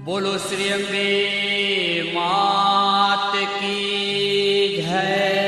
बोलो श्री अम्बे मात की जय।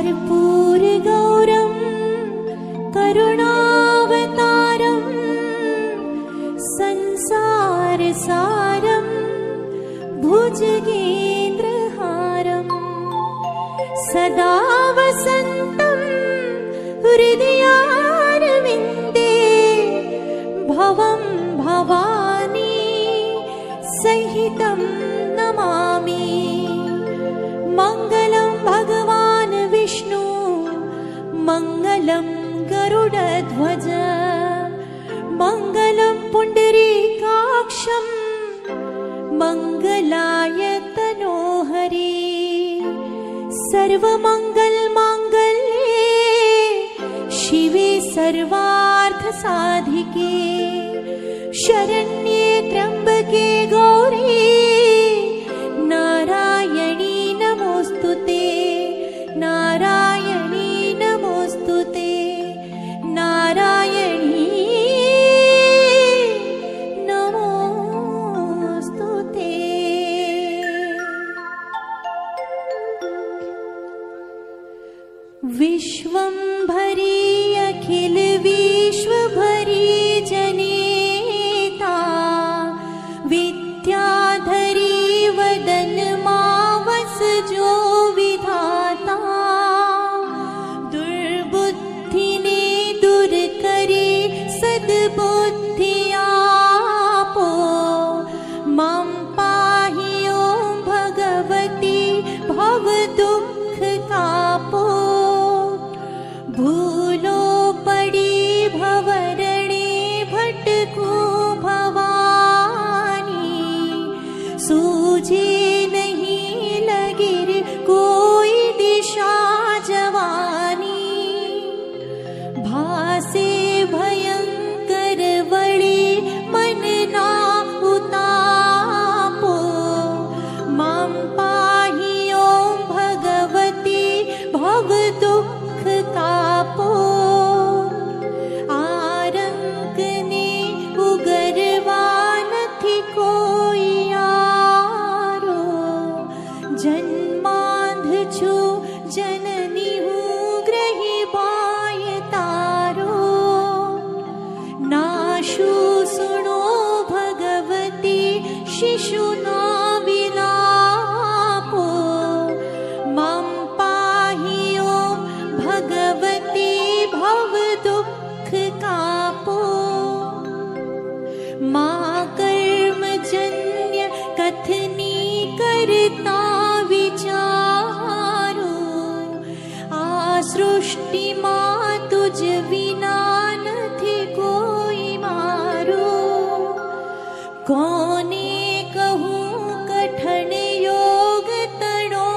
कर्पूरगौरं करुणावतारं संसारसारं भुजगेन्द्रहारं सदा वसन्तं हृदयारविन्दे भवं भवानी सहितं नमामि। मङ्गलं भगवान् विष्णु मङ्गलं गरुडध्वज मङ्गलं पुण्डरीकाक्षं मङ्गलाय तनोहरि। सर्वमङ्गलमाङ्गल्ये शिवे सर्वार्थसाधिके शरण्ये त्र्यम्बके गौरी नारायणी नमोस्तुते नारायणी नमोस्तुते नारायणी नमोस्तुते। विश्वंभरी अखिल विश्वभरी जनेता विद्याधरी वदन मावस जो विधाता दुर्बुद्धि ने दूर करी सद्बुद्धि आपो मां पाहि ओं भगवती भव दुख कापो। भूलो पड़ी भवरणे भटकू भवानी सूझे नहीं लगिर कोई दिशा जवानी भासे भयंकर वड़ी मन ना उतापो मां पाहि ओं भगवती भव दुख कापो। आरंक ने उगरवा नथी कोई यारो जन्मांध छु जननी हूँ ग्रही बाय तारो नाशु सुनो भगवती शिशु ना विलापो मां पाहि ओं भगवती भव दुख कापो। मां कर्मजन्य कथनी करता विचारो आ सृष्टि मां तुझ विना नथी कोई मारो कोने कहूँ कठन योग तणो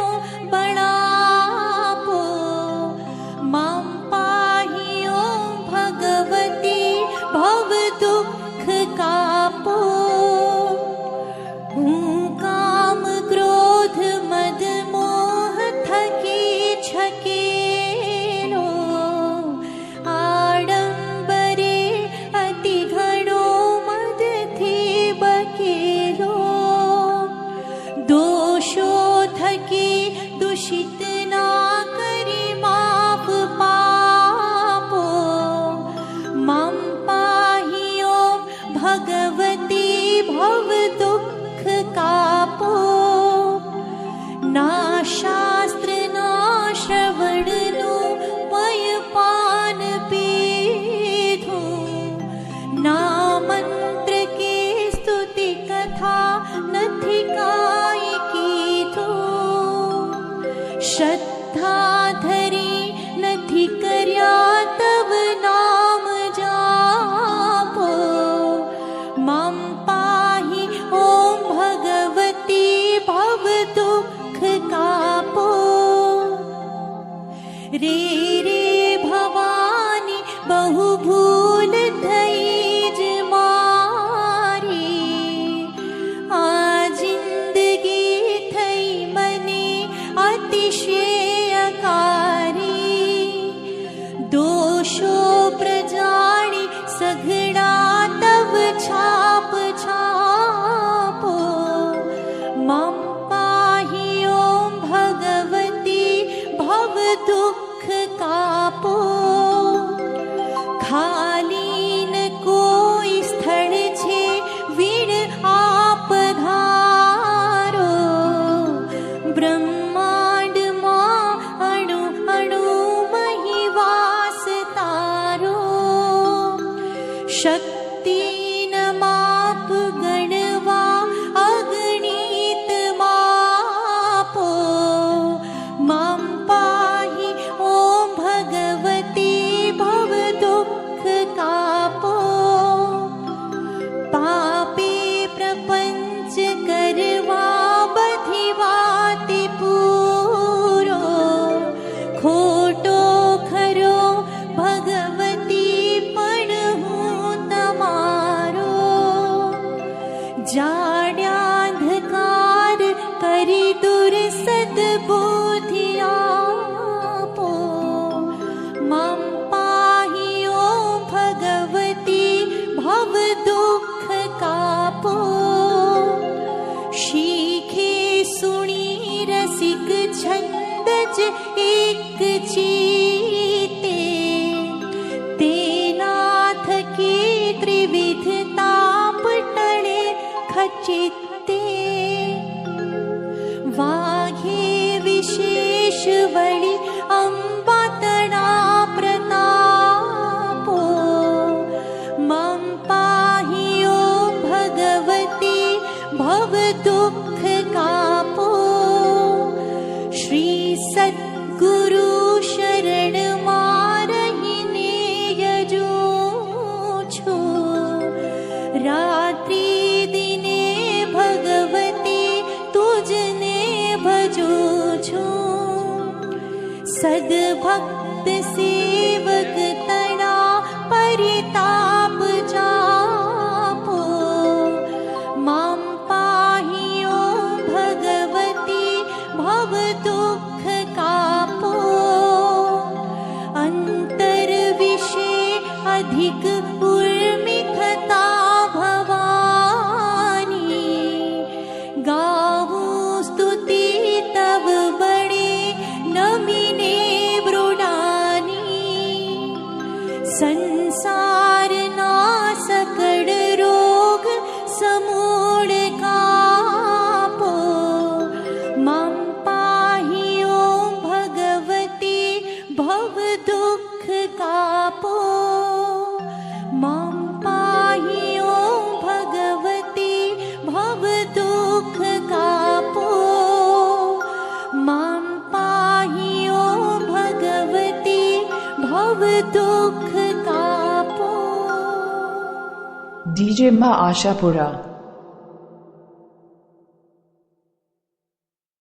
बड़ापो मां पाहि ओं भगवती भव दुख कापो। हूँ काम क्रोध मद मोह थकी छकेलो आडंबरे अति घणो मद थी बकेलो दोषो थकी दूषित ना करी माफ पापो मां पाहि ओं भगवती भव दुख कापो। ना शास्त्र ना श्रवण नो पयपान पीधो ना मंत्र के स्तुति कथा नथी काई कीधो श्रद्धा धरी नथी कर्या तव नाम जापो मां पाहि ओं भगवती भव दुख कापो। रे रे भवानी बहु भूल थईज मारी आ जिंदगी थई मने अतिशयकारी दोषो प्रजाणी सघड़ा तव छाप छापो मां पाहि ओं भगवती भव दुख शक्ति न माप गणवा अगणित मापो मां पाहि ॐ भगवती भव दुःख कापो पापे प्रपंच करवा बधिवाति पूरो खोटो खरो भगवती पण हूँ तमारो जाड्यांधकार करी दूर सद्बुद्धि आपो मां पाहि ॐ भगवती भव दुःख कापो शीखे सुणी रसिक छंद ज एक चीते तेनाथ के त्रिविध ताप टळे खचिते वाघे विशेष वळी अंबातणा प्रतापो मां पाहि ॐ भगवती भव दुःख कापो श्री सद्गुरु शरण मारहिने यजो छो रात्रि दिने भगवती तुझने भजो छो सद्भक्त सेवक तणा परिताप जापो मां पाहि ॐ भगवती भव दुःख कापो अंतर विषे अधिक उर्मिथता भवानी गावो स्तुति तव बड़े नमिने मृडानी संसार ना सकड़ रोग समूढ़ कापो मां पाहि ॐ भगवती भव दुःख कापो मां पाहि ॐ भगवती भव दुःख कापो मां पाहि ॐ भगवती भव दुःख कापो DJ Ma Ashapura